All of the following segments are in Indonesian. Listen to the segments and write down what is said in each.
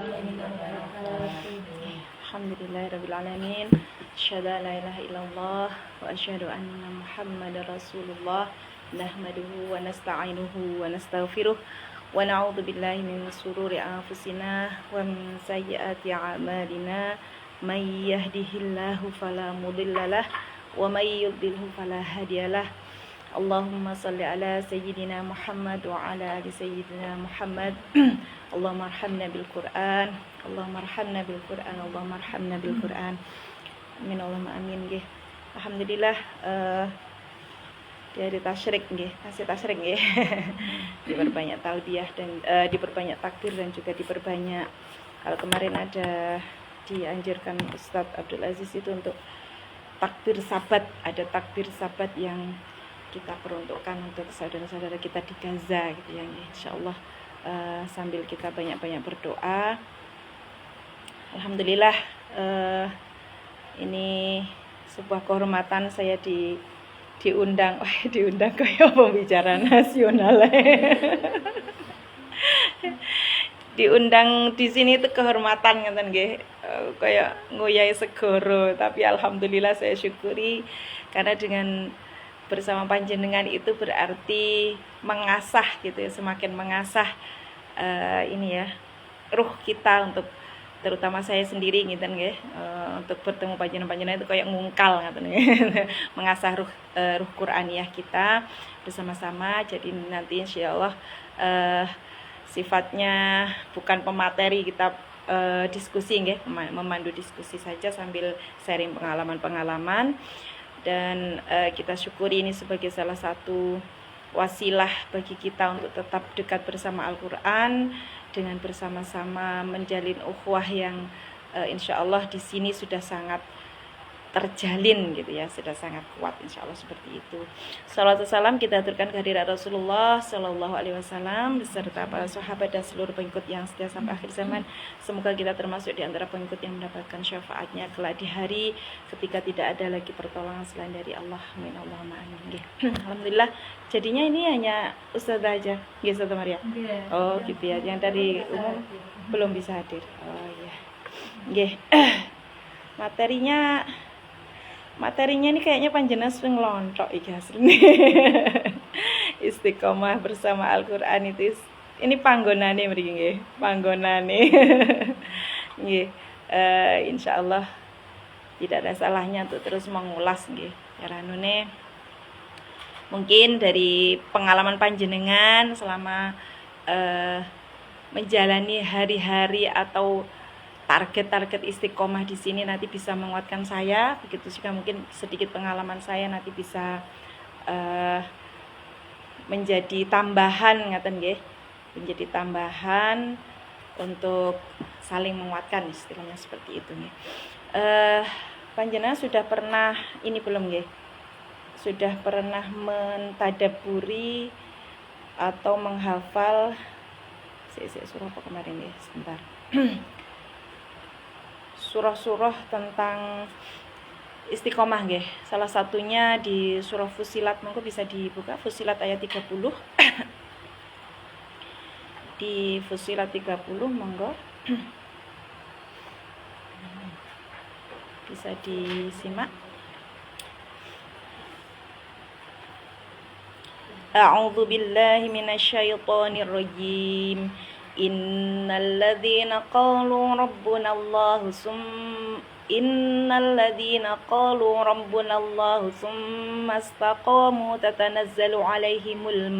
Alhamdulillahirrabbilalamin. Asyhadu an la ilaha illallah wa asyhadu anna Muhammadar Rasulullah. Nahmaduhu wa nasta'inuhu wa nastaghfiruh wa na'udzu billahi min shururi anfusina wa min sayyiati a'malina. May yahdihillahu fala mudhillalah wa may yudlilhu fala hadiyalah. Allahumma salli ala sayyidina Muhammad wa ala ali sayyidina Muhammad. Allahumma arhamna bil Qur'an. Allahumma arhamna bil Qur'an. Allahumma arhamna bil Qur'an. Amin Allahumma amin nggih. Alhamdulillah dari tasyrik nggih, kasih tasyrik nggih. Diperbanyak talbiyah dan diperbanyak takbir dan juga diperbanyak. Kalau kemarin ada dianjurkan Ustadz Abdul Aziz itu untuk takbir sabat, ada takbir sabat yang kita peruntukkan untuk saudara-saudara kita di Gaza gitu ya, insyaallah. Sambil kita banyak-banyak berdoa. Alhamdulillah ini sebuah kehormatan saya diundang kayak pembicara nasional. Diundang di sini itu kehormatan ngeten nggih, kayak ngoyahi segoro, tapi alhamdulillah saya syukuri karena dengan bersama panjenengan itu berarti mengasah gitu ya, semakin mengasah ini ya, ruh kita untuk, terutama saya sendiri ngeten nggih, untuk bertemu panjenengan itu kayak ngungkal ngeten nggih. Mengasah ruh Qur'aniyah kita bersama-sama. Jadi nanti insyaallah sifatnya bukan pemateri, kita diskusi nggih, memandu diskusi saja sambil sharing pengalaman-pengalaman. Dan kita syukuri ini sebagai salah satu wasilah bagi kita untuk tetap dekat bersama Al-Quran, dengan bersama-sama menjalin ukhuwah yang insyaallah di sini sudah sangat terjalin gitu ya, sudah sangat kuat insyaallah seperti itu. Shalawat dan salam kita aturkan kehadirat Rasulullah Shallallahu Alaihi Wasallam beserta para sahabat dan seluruh pengikut yang setia sampai akhir zaman. Semoga kita termasuk di antara pengikut yang mendapatkan syafaatnya kelak di hari ketika tidak ada lagi pertolongan selain dari Allah. Amin Allahumma amin. Alhamdulillah jadinya ini hanya Ustazah aja, nggih Ustazah Maria. Oh gitu ya, yang dari umum belum bisa hadir. Oh iya. Nggih. Materinya ini kayaknya panjenengan sing nglonthok iki asline. Istiqomah bersama Al-Qur'an itu ini panggonane mriki nggih, panggonane. Nggih. Insyaallah tidak ada salahnya untuk terus mengulas nggih. Karanune mungkin dari pengalaman panjenengan selama menjalani hari-hari atau target-target istiqomah di sini nanti bisa menguatkan saya. Begitu juga mungkin sedikit pengalaman saya nanti bisa menjadi tambahan ngaten nggih, menjadi tambahan untuk saling menguatkan, istilahnya seperti itu nggih. Panjenengan sudah pernah ini belum nggih? Sudah pernah mentadabburi atau menghafal surah apa kemarin nggih? Sebentar. Surah-surah tentang istiqomah nggih. Salah satunya di surah Fussilat, monggo bisa dibuka Fussilat ayat 30. Di Fussilat 30 monggo. Bisa disimak. A'udzu billahi minasyaitonir rajim. Innalladzina qalu rabbuna Allah summa istaqamu tatanazzalu alaihimul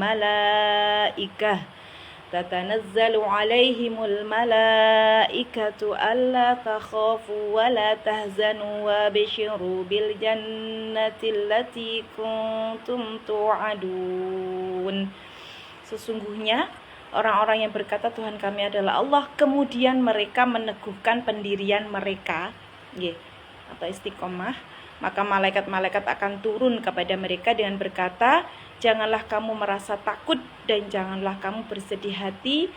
malaikatu alla takhafu wa la tahzanu wa basyiru bil jannati allati kuntum tu'adun. Sesungguhnya orang-orang yang berkata Tuhan kami adalah Allah, kemudian mereka meneguhkan pendirian mereka, atau istiqomah, maka malaikat-malaikat akan turun kepada mereka dengan berkata, janganlah kamu merasa takut dan janganlah kamu bersedih hati,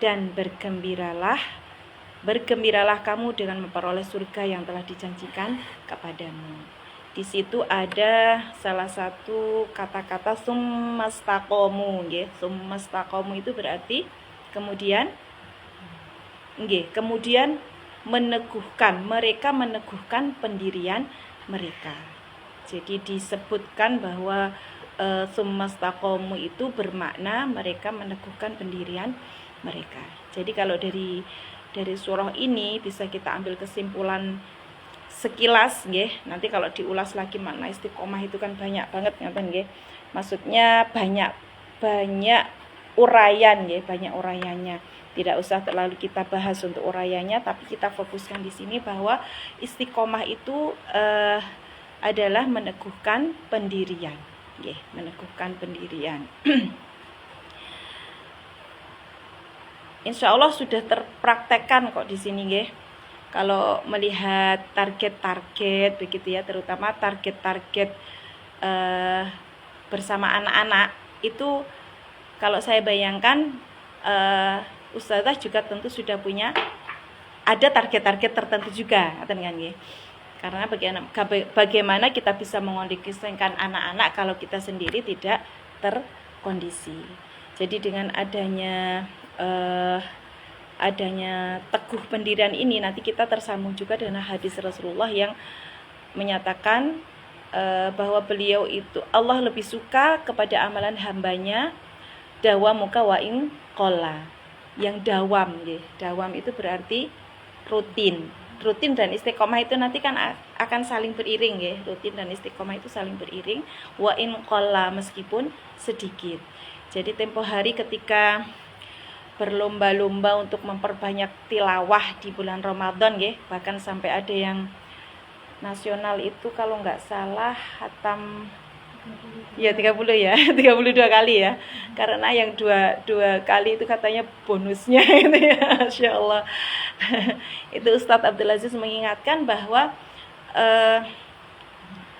dan bergembiralah kamu dengan memperoleh surga yang telah dijanjikan kepadamu. Di situ ada salah satu kata-kata summastaqomu nggih. Summastaqomu itu berarti kemudian Nggih, kemudian mereka meneguhkan pendirian mereka. Jadi disebutkan bahwa summastaqomu itu bermakna mereka meneguhkan pendirian mereka. Jadi kalau dari surah ini bisa kita ambil kesimpulan sekilas nggih. Nanti kalau diulas lagi makna istiqomah itu kan banyak banget ngaten nggih. Maksudnya banyak uraian nggih, banyak uraiannya. Tidak usah terlalu kita bahas untuk uraiannya, tapi kita fokuskan di sini bahwa istiqomah itu adalah meneguhkan pendirian. Nggih, meneguhkan pendirian. Insya Allah sudah terpraktekkan kok di sini nggih. Kalau melihat target-target begitu ya, terutama target-target bersama anak-anak itu, kalau saya bayangkan ustazah juga tentu sudah punya ada target-target tertentu juga, kan nggih. Karena bagaimana kita bisa mengkondisikan anak-anak kalau kita sendiri tidak terkondisi. Jadi dengan adanya teguh pendirian ini, nanti kita tersambung juga dengan hadis Rasulullah yang menyatakan bahwa beliau itu, Allah lebih suka kepada amalan hambanya dawamuka wa in qalla, yang dawam nggih. Dawam itu berarti rutin dan istiqomah itu nanti kan akan saling beriring nggih. Rutin dan istiqomah itu saling beriring, wa in qalla, meskipun sedikit. Jadi tempo hari ketika berlomba-lomba untuk memperbanyak tilawah di bulan Ramadan nggih, bahkan sampai ada yang nasional itu kalau nggak salah hatam ya 30 ya 32 kali ya, karena yang dua kali itu katanya bonusnya itu ya, Masya Allah. Itu Ustadz Abdul Aziz mengingatkan bahwa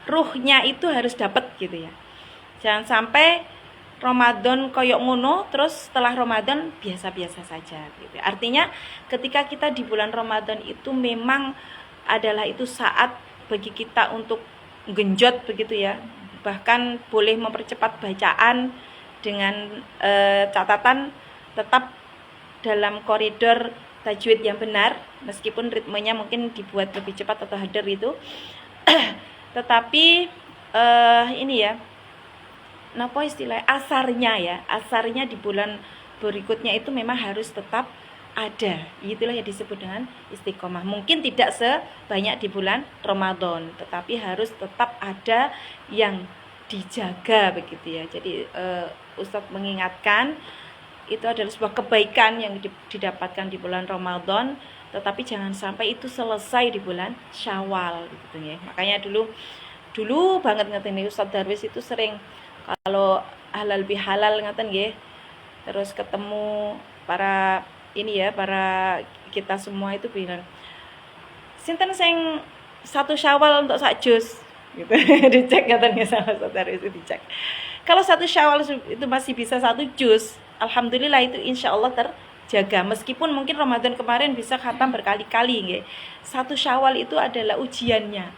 ruhnya itu harus dapat gitu ya, jangan sampai Ramadan koyok ngono terus setelah Ramadan biasa-biasa saja gitu. Artinya ketika kita di bulan Ramadan itu memang adalah itu saat bagi kita untuk genjot begitu ya, bahkan boleh mempercepat bacaan dengan catatan tetap dalam koridor tajwid yang benar, meskipun ritmenya mungkin dibuat lebih cepat atau hadir itu. Tetapi ini ya, napa istilah asarnya di bulan berikutnya itu memang harus tetap ada. Itulah yang disebut dengan istiqomah. Mungkin tidak sebanyak di bulan Ramadan, tetapi harus tetap ada yang dijaga begitu ya. Jadi Ustadz mengingatkan itu adalah sebuah kebaikan yang didapatkan di bulan Ramadan, tetapi jangan sampai itu selesai di bulan Syawal gitu ya. Makanya dulu banget ngaten Ustadz Darwis itu sering kalau halal bihalal ngaten nggih, terus ketemu para kita semua itu bilang, sinten sing 1 Syawal untuk sak juz gitu. Dicek katanya sama saudara itu, dicek. Kalau 1 Syawal itu masih bisa 1 juz, alhamdulillah itu insya Allah terjaga. Meskipun mungkin Ramadan kemarin bisa khatam berkali-kali nggih. 1 Syawal itu adalah ujiannya.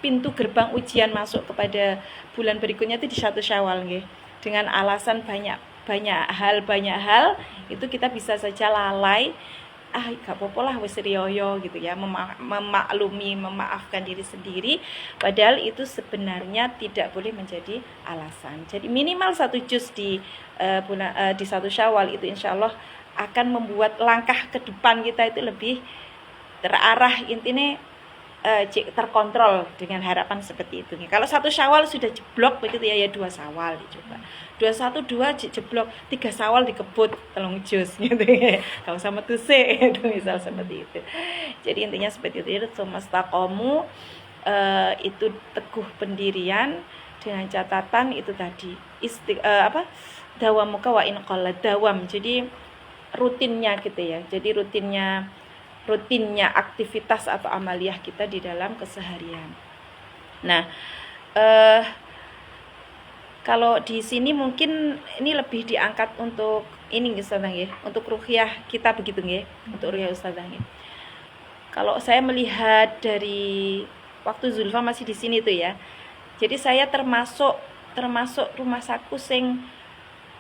Pintu gerbang ujian masuk kepada bulan berikutnya itu di 1 Syawal nggih. Dengan alasan banyak hal itu kita bisa saja lalai, gak apa-apa lah wis riyo gitu ya, memaafkan diri sendiri, padahal itu sebenarnya tidak boleh menjadi alasan. Jadi minimal 1 juz di 1 Syawal itu insya Allah akan membuat langkah ke depan kita itu lebih terarah, intinya terkontrol dengan harapan seperti itu. Kalau 1 Syawal sudah jeblok begitu ya, 2 Syawal dicoba. 21 2 jeblok, 3 Syawal dikebut 3 juz gitu ya. Kalau sama tuh itu misal seperti itu. Jadi intinya seperti itu. Summastaqomu itu teguh pendirian dengan catatan itu tadi dawamuka wa in qalla, dawam. Jadi rutinnya gitu ya. Jadi rutinnya aktivitas atau amaliyah kita di dalam keseharian. Nah, kalau di sini mungkin ini lebih diangkat untuk ini Ustazah nggih, untuk ruhiyah kita begitu nggih, untuk ruhiyah Ustazah nggih. Kalau saya melihat dari waktu Zulfa masih di sini tuh ya. Jadi saya termasuk rumah saku sing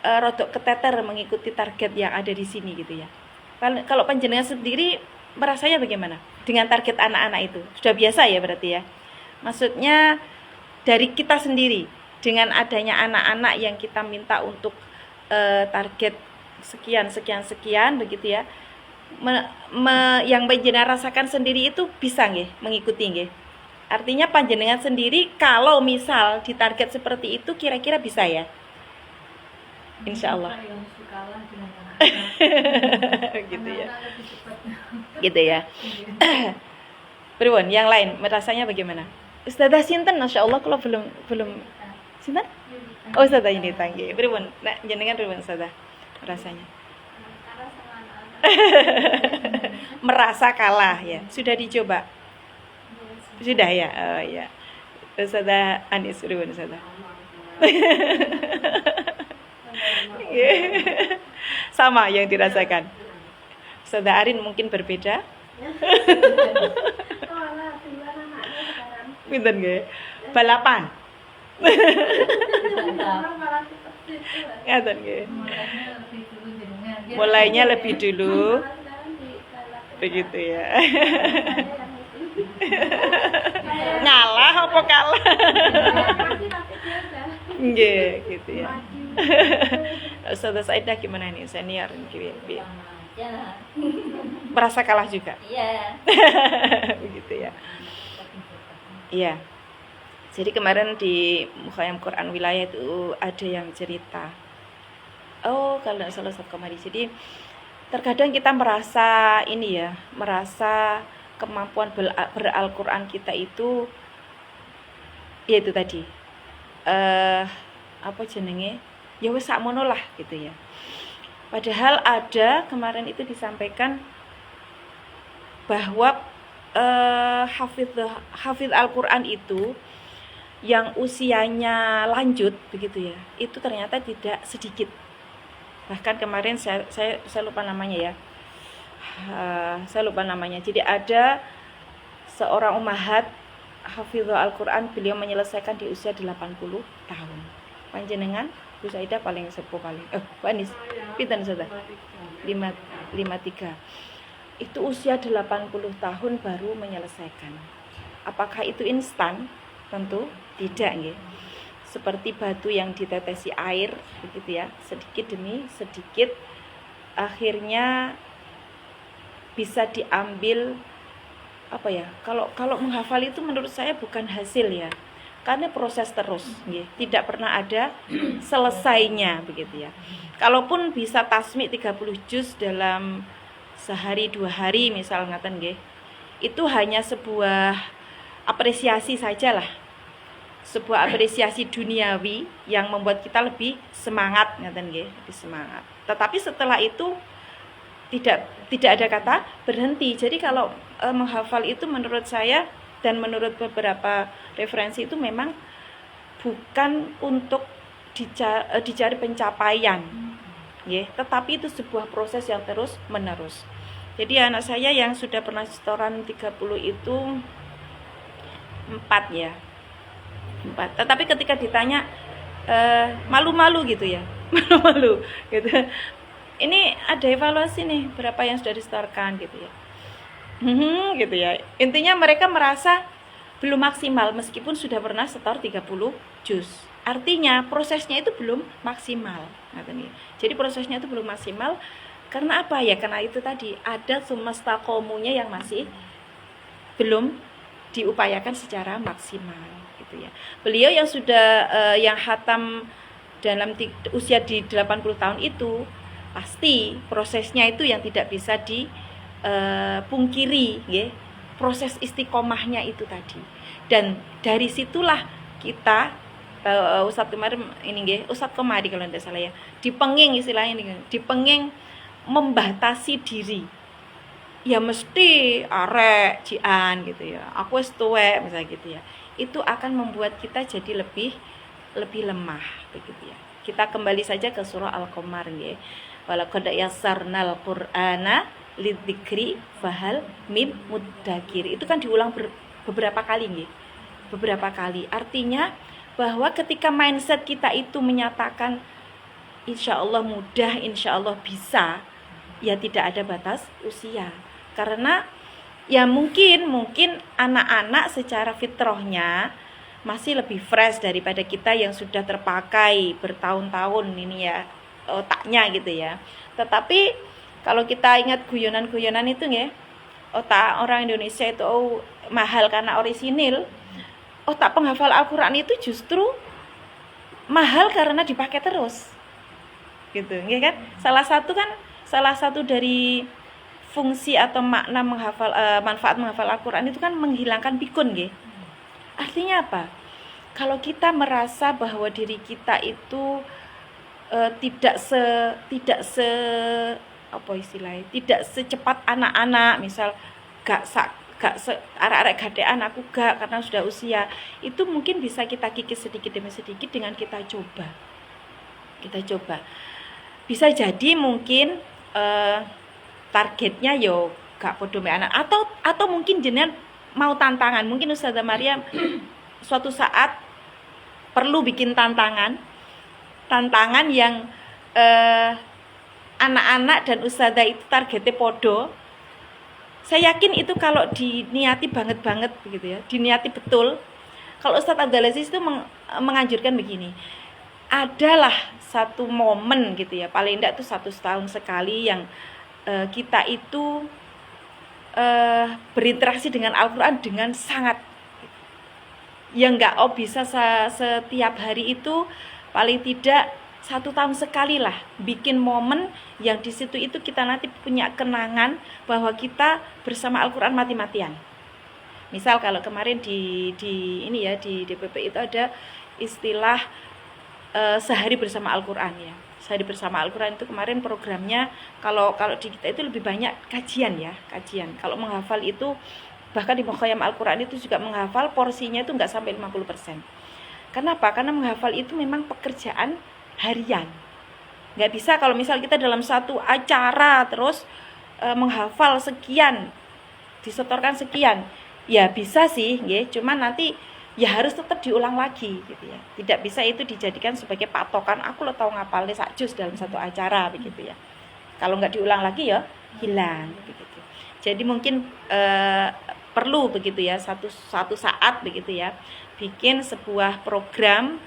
rodok keteter mengikuti target yang ada di sini gitu ya. Kalau panjenengan sendiri merasanya bagaimana dengan target anak-anak itu? Sudah biasa ya berarti ya? Maksudnya dari kita sendiri dengan adanya anak-anak yang kita minta untuk target sekian begitu ya. Yang panjenengan rasakan sendiri itu bisa nggih mengikuti nggih? Artinya panjenengan sendiri kalau misal ditarget seperti itu kira-kira bisa ya? Insya Allah. Gitu ya. Gitu ya. Pripun yang lain merasanya bagaimana? Ustazah sinten Masya Allah kalau belum sinten? Oh Ustazah ini tanggi. Pripun? Nek jenengan pripun Ustazah? Rasanya. Merasa kalah ya. Sudah dicoba? Sudah ya. Oh ya. Ustazah Anis pripun Ustazah? Sama yang dirasakan. Ustazah Arin mungkin berbeda. Pinten nggih? Balapan. Ngaten nggih. Mulainya lebih dulu. Begitu ya. Ngalah apa kalah? Nggih, gitu ya. Ustazah Saidah gimana nih senior gitu? Merasa kalah juga? Iya. Begitu ya. Iya. Jadi kemarin di Mukhayam Quran Wilayah itu ada yang cerita. Oh, kalau tidak salah kemarin. Jadi terkadang kita merasa ini ya, merasa kemampuan beral-Quran kita itu yaitu tadi. Apa jenenge? Ya wis sakmono lah gitu ya. Padahal ada kemarin itu disampaikan bahwa hafidh Al-Quran itu yang usianya lanjut begitu ya, itu ternyata tidak sedikit. Bahkan kemarin saya lupa namanya ya, saya lupa namanya. Jadi ada seorang ummahat hafidh Al-Quran, beliau menyelesaikan di usia 80 tahun. Panjenengan Bu Saidah paling sepuh paling. Bu Anis, pinten sudah? 53. Itu usia 80 tahun baru menyelesaikan. Apakah itu instan? Tentu tidak nggih. Seperti batu yang ditetesi air begitu ya, sedikit demi sedikit akhirnya bisa diambil apa ya? Kalau menghafal itu menurut saya bukan hasil ya. Karena proses terus nggih, tidak pernah ada selesainya begitu ya. Kalaupun bisa tasmi 30 juz dalam sehari 2 hari misal ngaten nggih, itu hanya sebuah apresiasi sajalah, sebuah apresiasi duniawi yang membuat kita lebih semangat ngaten nggih, lebih semangat. Tetapi setelah itu tidak ada kata berhenti. Jadi kalau menghafal itu menurut saya dan menurut beberapa referensi itu memang bukan untuk dicari pencapaian, ya, tetapi itu sebuah proses yang terus menerus. Jadi anak saya yang sudah pernah setoran 30 itu 4 ya, 4. Tetapi ketika ditanya malu-malu gitu ya, malu-malu gitu. Ini ada evaluasi nih berapa yang sudah disetorkan gitu ya. Gitu ya. Intinya mereka merasa belum maksimal meskipun sudah pernah setor 30 juz. Artinya prosesnya itu belum maksimal. Jadi prosesnya itu belum maksimal karena apa ya? Karena itu tadi ada semesta komunya yang masih belum diupayakan secara maksimal gitu ya. Beliau yang sudah yang khatam dalam usia di 80 tahun itu pasti prosesnya itu yang tidak bisa dipungkiri ya. Proses istiqomahnya itu tadi. Dan dari situlah kita Ustadz kemarin ini nggih, Ustadz kemarin kalau tidak salah ya, dipenging istilahnya ini, dipenging membatasi diri. Ya mesti arek jian gitu ya. Aku wis tuwek misalnya gitu ya. Itu akan membuat kita jadi lebih lemah begitu ya. Kita kembali saja ke surah Al-Qamar nggih. Walaqad yassarnal Qur'ana lidzikri fahal mim muddakir. Itu kan diulang beberapa kali nggih. Beberapa kali. Artinya bahwa ketika mindset kita itu menyatakan insya Allah mudah, insya Allah bisa, ya tidak ada batas usia. Karena ya mungkin anak-anak secara fitrahnya masih lebih fresh daripada kita yang sudah terpakai bertahun-tahun ini ya otaknya gitu ya. Tetapi kalau kita ingat guyonan-guyonan itu ya, otak orang Indonesia itu mahal karena orisinil. Otak penghafal Al-Quran itu justru mahal karena dipakai terus gitu ya kan. Salah satu dari fungsi atau makna menghafal manfaat menghafal Al-Quran itu kan menghilangkan pikun ya. Artinya apa? Kalau kita merasa bahwa diri kita itu tidak secepat anak-anak, misal gak arek-arek gadean aku gak karena sudah usia, itu mungkin bisa kita kikis sedikit demi sedikit dengan kita coba. Bisa jadi mungkin targetnya yo gak podo mek anak, atau mungkin jenengan mau tantangan. Mungkin Ustazah Maria suatu saat perlu bikin tantangan yang anak-anak dan ustazah itu targetnya podo. Saya yakin itu kalau diniati banget begitu ya, diniati betul. Kalau Ustadz Abdul Aziz itu menganjurkan begini, adalah satu momen gitu ya, paling enggak itu 1 tahun sekali yang kita itu berinteraksi dengan Al-Quran dengan sangat, ya enggak bisa setiap hari itu, paling tidak 1 tahun sekali lah bikin momen yang di situ itu kita nanti punya kenangan bahwa kita bersama Al-Quran mati-matian. Misal kalau kemarin di ini ya, di DPP itu ada istilah sehari bersama Al-Quran ya. Sehari bersama Al-Quran itu kemarin programnya, kalau di kita itu lebih banyak kajian. Kalau menghafal itu, bahkan di Mukhayam Al-Quran itu juga menghafal porsinya itu enggak sampai 50%. Kenapa? Karena menghafal itu memang pekerjaan harian. Nggak bisa kalau misal kita dalam satu acara terus menghafal sekian, disetorkan sekian, ya bisa sih, ya. Cuman nanti ya harus tetap diulang lagi, gitu ya. Tidak bisa itu dijadikan sebagai patokan. Aku lo tahu ngapalnya sak juz dalam satu acara, begitu ya. Kalau nggak diulang lagi ya hilang, begitu. Jadi mungkin perlu begitu ya, satu saat begitu ya, bikin sebuah program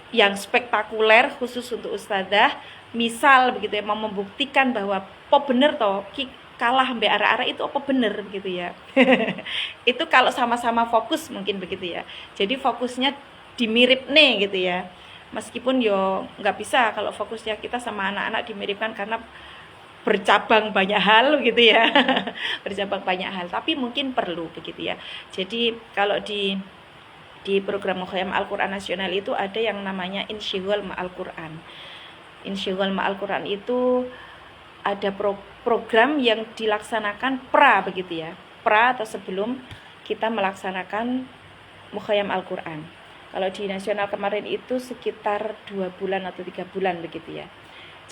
yang spektakuler khusus untuk ustadzah, misal begitu ya, mau membuktikan bahwa apa bener toh kalah mbak arah-arah itu apa bener begitu ya. Itu kalau sama-sama fokus mungkin begitu ya, jadi fokusnya dimirip nih gitu ya, meskipun yo nggak bisa kalau fokusnya kita sama anak-anak dimiripkan karena bercabang banyak hal gitu ya. Bercabang banyak hal, tapi mungkin perlu begitu ya. Jadi kalau di program Mukhayam Al-Quran Nasional itu ada yang namanya Insyighal Ma'al Quran. Insyighal Ma'al Quran itu ada program yang dilaksanakan begitu ya. Atau sebelum kita melaksanakan Mukhayam Al-Quran. Kalau di nasional kemarin itu sekitar 2 bulan atau 3 bulan begitu ya.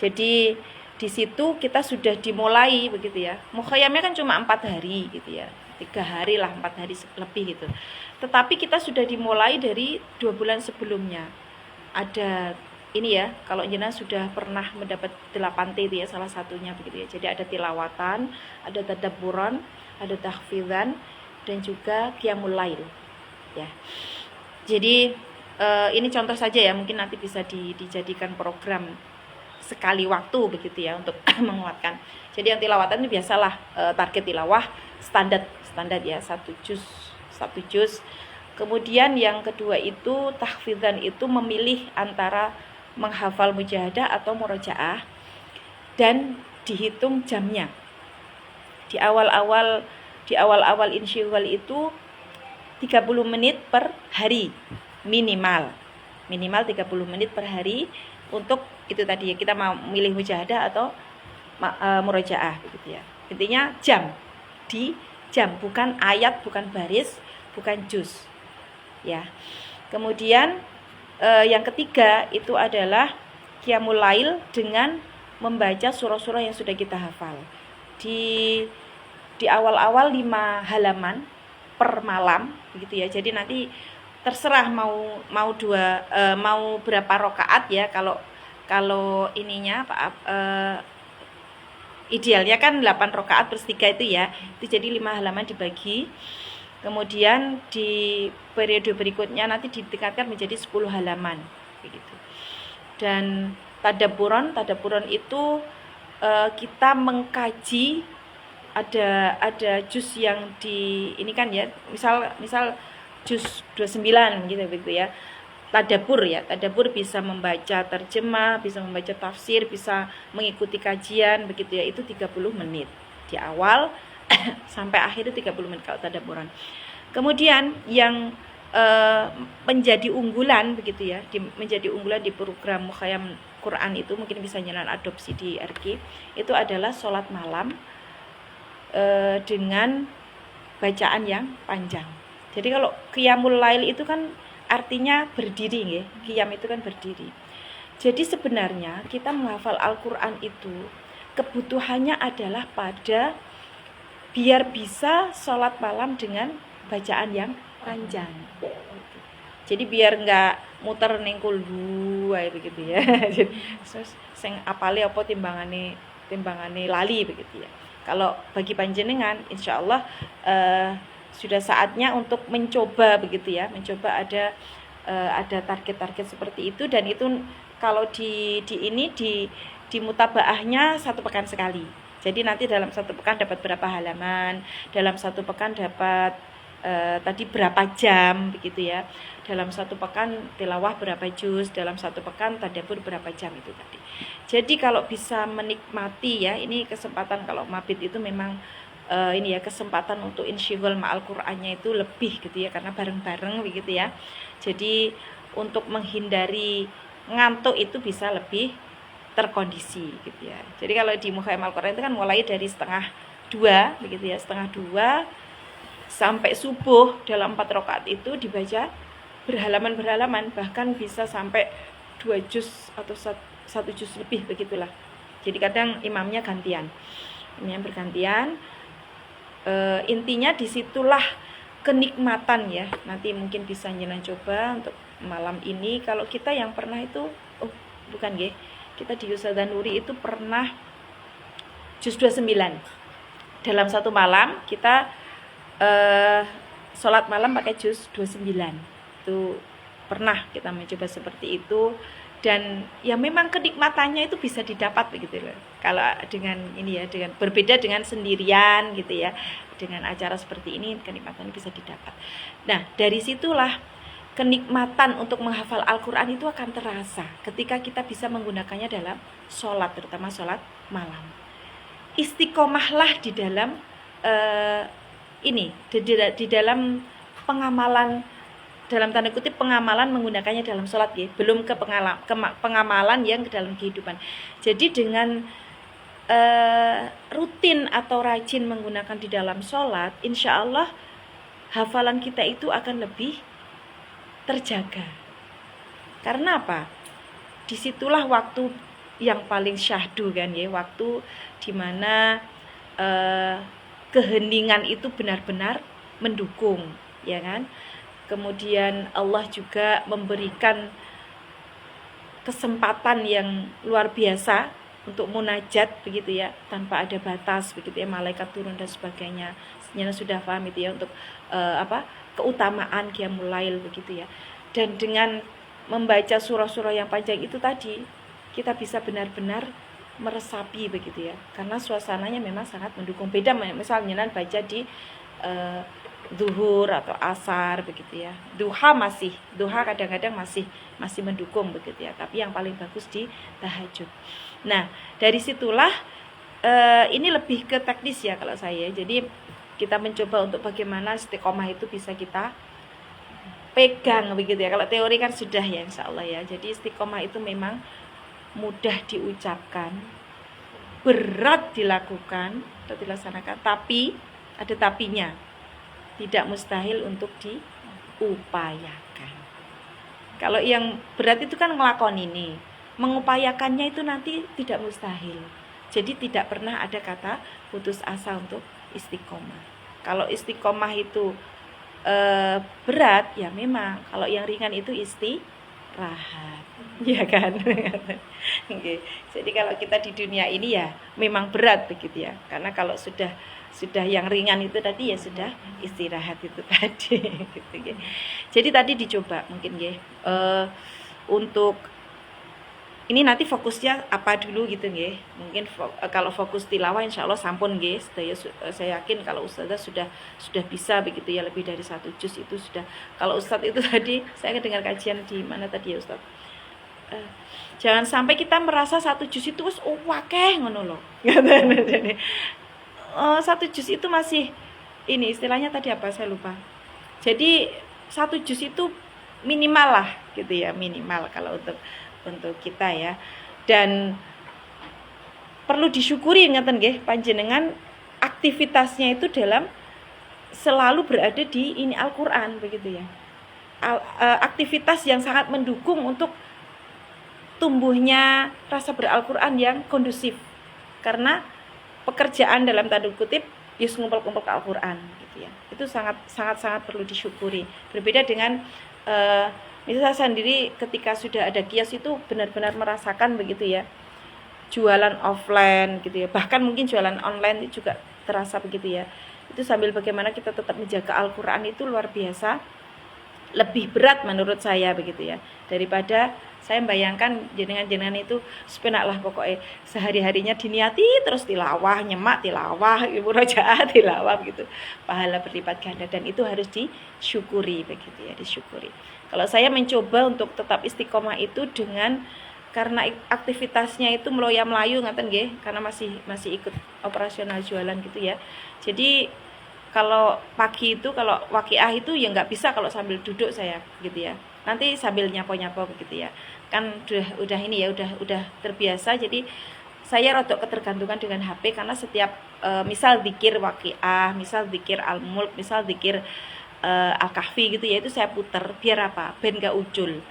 Jadi di situ kita sudah dimulai begitu ya. Mukhayamnya kan cuma 4 hari gitu ya. 3 hari lah, 4 hari lebih gitu. Tetapi kita sudah dimulai dari 2 bulan sebelumnya. Ada ini ya, kalau jenengan sudah pernah mendapat 8T itu ya, salah satunya begitu ya. Jadi ada tilawatan, ada tadabburan, ada tahfidzan, dan juga qiyamul lail ya. Jadi ini contoh saja ya, mungkin nanti bisa dijadikan program sekali waktu begitu ya untuk menguatkan. Jadi yang tilawatan ini biasalah target tilawah standar ya, 1 juz. Kemudian yang kedua itu tahfidzan, itu memilih antara menghafal mujahadah atau murojaah dan dihitung jamnya. Di awal-awal insyighal itu 30 menit per hari minimal 30 menit per hari untuk itu tadi ya, kita mau milih mujahadah atau murojaah begitu ya. Intinya jam, bukan ayat, bukan baris, bukan juz ya. Kemudian yang ketiga itu adalah qiyamul lail dengan membaca surah-surah yang sudah kita hafal. Di awal-awal 5 halaman per malam begitu ya. Jadi nanti terserah mau berapa rakaat ya. Kalau ininya idealnya kan 8 rakaat per 3 itu ya. Itu jadi 5 halaman dibagi. Kemudian di periode berikutnya nanti ditingkatkan menjadi 10 halaman begitu. Dan tadabburon itu kita mengkaji, ada juz yang di ini kan ya, misal juz 29 gitu ya. Tadabbur bisa membaca terjemah, bisa membaca tafsir, bisa mengikuti kajian begitu ya. Itu 30 menit di awal sampai akhir itu 30 menit kalau tadabburan. Kemudian yang menjadi unggulan begitu ya, menjadi unggulan di program Mukhayam Quran itu, mungkin bisa jalan adopsi di RQ, itu adalah sholat malam dengan bacaan yang panjang. Jadi kalau qiyamul lail itu kan artinya berdiri nggih. Qiyam itu kan berdiri. Jadi sebenarnya kita menghafal Al-Qur'an itu kebutuhannya adalah pada biar bisa sholat malam dengan bacaan yang panjang. Jadi biar nggak muter nengkul wae begitu ya. Jadi sing apale apa timbangane lali begitu ya. Kalau bagi panjenengan insyaallah sudah saatnya untuk mencoba begitu ya, mencoba ada target-target seperti itu, dan itu kalau di mutabaahnya 1 pekan sekali. Jadi nanti dalam 1 pekan dapat berapa halaman, dalam 1 pekan dapat tadi berapa jam begitu ya, dalam 1 pekan tilawah berapa juz, dalam 1 pekan tadabbur berapa jam itu tadi. Jadi kalau bisa menikmati ya, ini kesempatan kalau mabit itu memang ini ya, kesempatan untuk insyghal ma'al Qur'annya itu lebih gitu ya, karena bareng-bareng begitu ya. Jadi untuk menghindari ngantuk itu bisa lebih terkondisi gitu ya. Jadi kalau di Mukhayam Al-Qur'an itu kan mulai dari 1:30 begitu ya, 1:30 sampai subuh dalam 4 rakaat itu dibaca berhalaman-berhalaman, bahkan bisa sampai 2 juz atau 1 juz lebih begitulah. Jadi kadang imamnya gantian. Imamnya bergantian. Intinya disitulah kenikmatan ya. Nanti mungkin bisa nyenang coba untuk malam ini. Kalau kita yang pernah itu, bukan nggih, kita di Ustadzah Nuri itu pernah juz 29 dalam 1 malam. Kita sholat malam pakai juz 29. Itu pernah kita mencoba seperti itu, dan ya memang kenikmatannya itu bisa didapat begitu loh. Kalau dengan ini ya, dengan berbeda dengan sendirian gitu ya, dengan acara seperti ini kenikmatannya bisa didapat. Nah, dari situlah kenikmatan untuk menghafal Al-Qur'an itu akan terasa ketika kita bisa menggunakannya dalam sholat, terutama sholat malam. Istiqomahlah di dalam di dalam pengamalan, dalam tanda kutip pengamalan menggunakannya dalam sholat ya, belum ke pengamalan yang ke dalam kehidupan. Jadi dengan rutin atau rajin menggunakan di dalam sholat, insya Allah hafalan kita itu akan lebih terjaga. Karena apa? Disitulah waktu yang paling syahdu kan ya, waktu dimana keheningan itu benar-benar mendukung ya kan. Kemudian Allah juga memberikan kesempatan yang luar biasa untuk munajat begitu ya, tanpa ada batas begitu ya, malaikat turun dan sebagainya. Sebenarnya sudah paham itu ya, untuk keutamaan qiyamul lail begitu ya. Dan dengan membaca surah-surah yang panjang itu tadi, kita bisa benar-benar meresapi begitu ya, karena suasananya memang sangat mendukung. Beda misalnya baca di zuhur atau asar begitu ya. Duha kadang-kadang masih mendukung begitu ya, tapi yang paling bagus di tahajud. Nah, dari situlah ini lebih ke teknis ya kalau saya. Jadi kita mencoba untuk bagaimana istiqomah itu bisa kita pegang begitu ya. Kalau teori kan sudah ya insyaallah ya. Jadi istiqomah itu memang mudah diucapkan, berat dilakukan atau dilaksanakan, tapi ada tapinya. Tidak mustahil untuk diupayakan. Kalau yang berat itu kan ngelakon ini, mengupayakannya itu nanti tidak mustahil. Jadi tidak pernah ada kata putus asa untuk istiqomah. Kalau istiqomah itu berat, ya memang. Kalau yang ringan itu istirahat, ya kan? Oke. Jadi kalau kita di dunia ini ya memang berat begitu ya, karena kalau sudah yang ringan itu tadi ya sudah istirahat itu tadi. Gitu, ya. Jadi tadi dicoba mungkin ya untuk ini nanti fokusnya apa dulu gitu nggih. Mungkin kalau fokus tilawah insyaallah sampun nggih. Saya yakin kalau ustazah sudah bisa begitu ya, lebih dari 1 juz itu sudah. Kalau ustaz itu tadi saya dengar kajian di mana tadi ya ustaz. Jangan sampai kita merasa 1 juz itu wis akeh ngono lho. Jadi 1 juz itu masih ini istilahnya tadi apa saya lupa. Jadi 1 juz itu minimal lah gitu ya, minimal kalau untuk kita ya. Dan perlu disyukuri ngeten nggih panjenengan aktivitasnya itu dalam selalu berada di ini Al-Qur'an begitu ya. Aktivitas yang sangat mendukung untuk tumbuhnya rasa ber-Al-Qur'an yang kondusif. Karena pekerjaan dalam tanda kutip yus ngumpul-ngumpul ke Al-Qur'an gitu ya. Itu sangat perlu disyukuri. Berbeda dengan misalnya saya sendiri ketika sudah ada kios itu benar-benar merasakan begitu ya, jualan offline gitu ya, bahkan mungkin jualan online itu juga terasa begitu ya. Itu sambil bagaimana kita tetap menjaga Al-Qur'an itu luar biasa, lebih berat menurut saya begitu ya, daripada saya membayangkan jenengan itu sepenak lah pokoknya sehari-harinya diniati terus tilawah, nyemak tilawah, murojaah tilawah gitu, pahala berlipat ganda, dan itu harus disyukuri begitu ya, disyukuri. Kalau saya mencoba untuk tetap istiqomah itu dengan karena aktivitasnya itu meloya-melayu ngaten nggih, karena masih ikut operasional jualan gitu ya. Jadi kalau pagi itu kalau waqiah itu ya nggak bisa kalau sambil duduk saya gitu ya. Nanti sambil nyapo-nyapo begitu ya. Kan udah ini ya udah terbiasa, jadi saya rodok ketergantungan dengan HP karena setiap misal zikir waqiah, misal zikir al-mulk, misal zikir Al-Kahfi gitu ya, itu saya puter biar apa? Ben gak ucul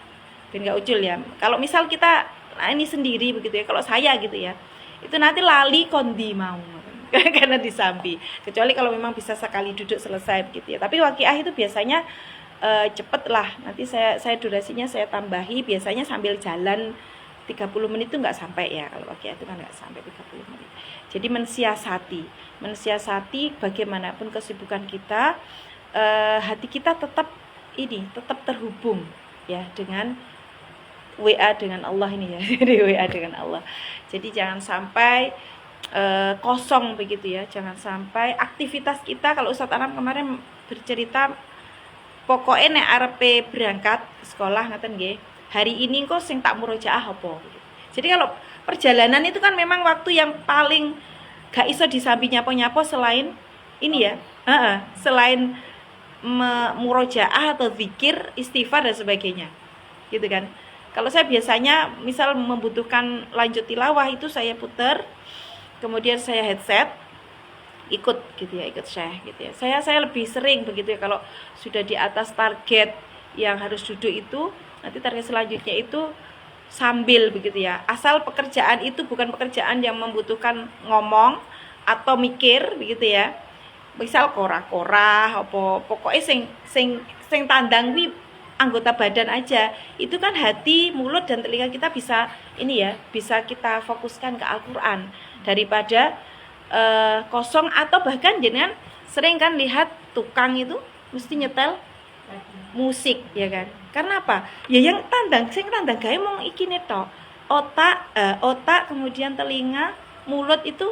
ya. Kalau misal kita ini sendiri begitu ya, kalau saya gitu ya, itu nanti lali kondi mau karena disambi. Kecuali kalau memang bisa sekali duduk selesai begitu ya. Tapi waqiah itu biasanya cepet lah. Nanti saya durasinya saya tambahi, biasanya sambil jalan 30 menit itu nggak sampai ya. Kalau waqiah itu kan nggak sampai 30 menit. Jadi mensiasati bagaimanapun kesibukan kita, hati kita tetap terhubung ya dengan WA dengan Allah ini ya. Jadi WA dengan Allah. Jadi jangan sampai kosong begitu ya. Jangan sampai aktivitas kita, kalau Ustadz Anam kemarin bercerita pokoknya nek arepe berangkat ke sekolah ngaten nggih. Hari ini kok sing tak murojaah apa gitu. Jadi kalau perjalanan itu kan memang waktu yang paling gak iso disambi nyapo-nyapo selain ini ya. Selain murojaah atau zikir, istighfar dan sebagainya. Gitu kan. Kalau saya biasanya misal membutuhkan lanjut tilawah itu saya putar, kemudian saya headset, ikut gitu ya, ikut syekh gitu ya. Saya lebih sering begitu ya, kalau sudah di atas target yang harus duduk itu, nanti target selanjutnya itu sambil begitu ya. Asal pekerjaan itu bukan pekerjaan yang membutuhkan ngomong atau mikir begitu ya. Misal korah-korah apa pokoknya sing tandang wi anggota badan aja, itu kan hati, mulut dan telinga kita bisa ini ya, bisa kita fokuskan ke Al-Qur'an daripada kosong. Atau bahkan jenengan sering kan lihat tukang itu mesti nyetel musik ya kan. Karena apa? Ya yang sing tandang gawe mung iki tok. Otak kemudian telinga, mulut itu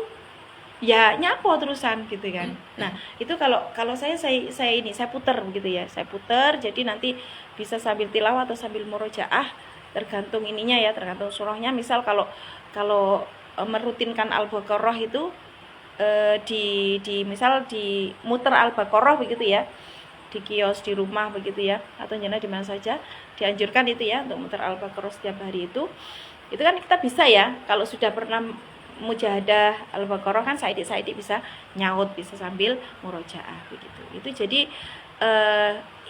ya nyapo terusan gitu kan. Nah, itu kalau saya puter begitu ya. Saya puter, jadi nanti bisa sambil tilawah atau sambil murojaah, tergantung ininya ya, tergantung surahnya. Misal kalau merutinkan Al-Baqarah itu misal di muter Al-Baqarah begitu ya, di kios di rumah begitu ya, atau jenengan di mana saja dianjurkan itu ya untuk muter Al-Baqarah setiap hari itu kan kita bisa ya, kalau sudah pernah mujahadah Al-Baqarah kan saidi bisa nyaut, bisa sambil murojaah begitu. Itu jadi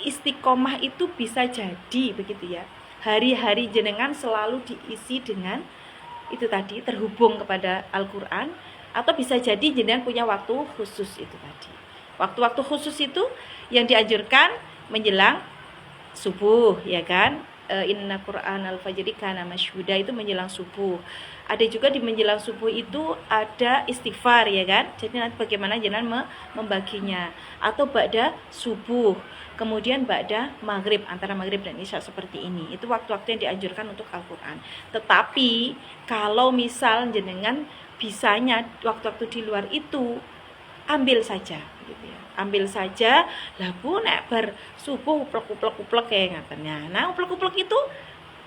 istiqomah itu bisa jadi begitu ya, hari-hari jenengan selalu diisi dengan itu tadi, terhubung kepada Al-Qur'an. Atau bisa jadi jenengan punya waktu khusus itu tadi. Waktu-waktu khusus itu yang dianjurkan menjelang subuh ya kan, inna Qur'anal fajri kana masyhuda itu menjelang subuh. Ada juga di menjelang subuh itu ada istighfar ya kan. Jadi nanti bagaimana jenengan membaginya, atau ba'da subuh, kemudian ba'da maghrib, antara maghrib dan isya seperti ini. Itu waktu-waktu yang dianjurkan untuk Al-Qur'an. Tetapi kalau misal jenengan bisanya waktu-waktu di luar itu, ambil saja gitu ya. Ambil saja lah Bu, nek bar subuh uplek-uplek kayak ngatennya. Nah, uplek-uplek itu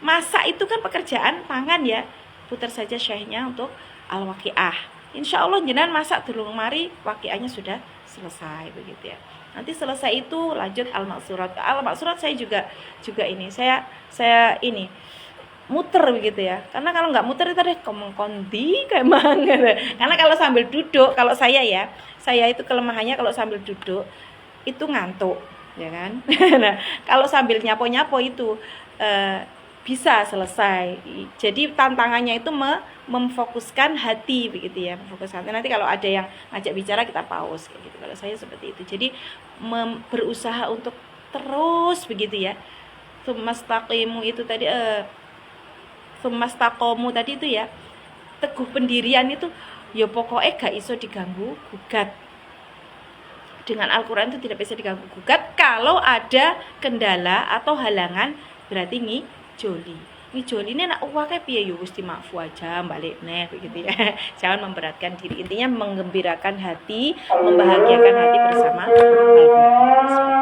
masak itu kan pekerjaan tangan ya. Putar saja syaihnya untuk al-waqiah. Insya Allah jenengan masak durung mari waqiahnya sudah selesai begitu ya. Nanti selesai itu lanjut al-maksurat. Al-maksurat saya juga ini saya ini muter begitu ya. Karena kalau nggak muter itu deh kondi kayak mang gitu. Karena kalau sambil duduk, kalau saya itu kelemahannya kalau sambil duduk itu ngantuk, ya kan. Nah, kalau sambil nyapo-nyapo itu bisa selesai. Jadi tantangannya itu memfokuskan hati begitu ya, memfokuskan hati. Nanti kalau ada yang ngajak bicara kita pause kayak gitu. Kalau saya seperti itu. Jadi berusaha untuk terus begitu ya. Sumastaqimu itu tadi sumastaqomu tadi itu ya. Teguh pendirian itu ya pokoknya gak iso diganggu gugat. Dengan Al-Quran itu tidak bisa diganggu gugat. Kalau ada kendala atau halangan berarti ngijoli ini nak uangnya piye yo Gusti maafu aja balik neh begitu ya. Jangan memberatkan diri. Intinya menggembirakan hati, membahagiakan hati bersama Al-Quran.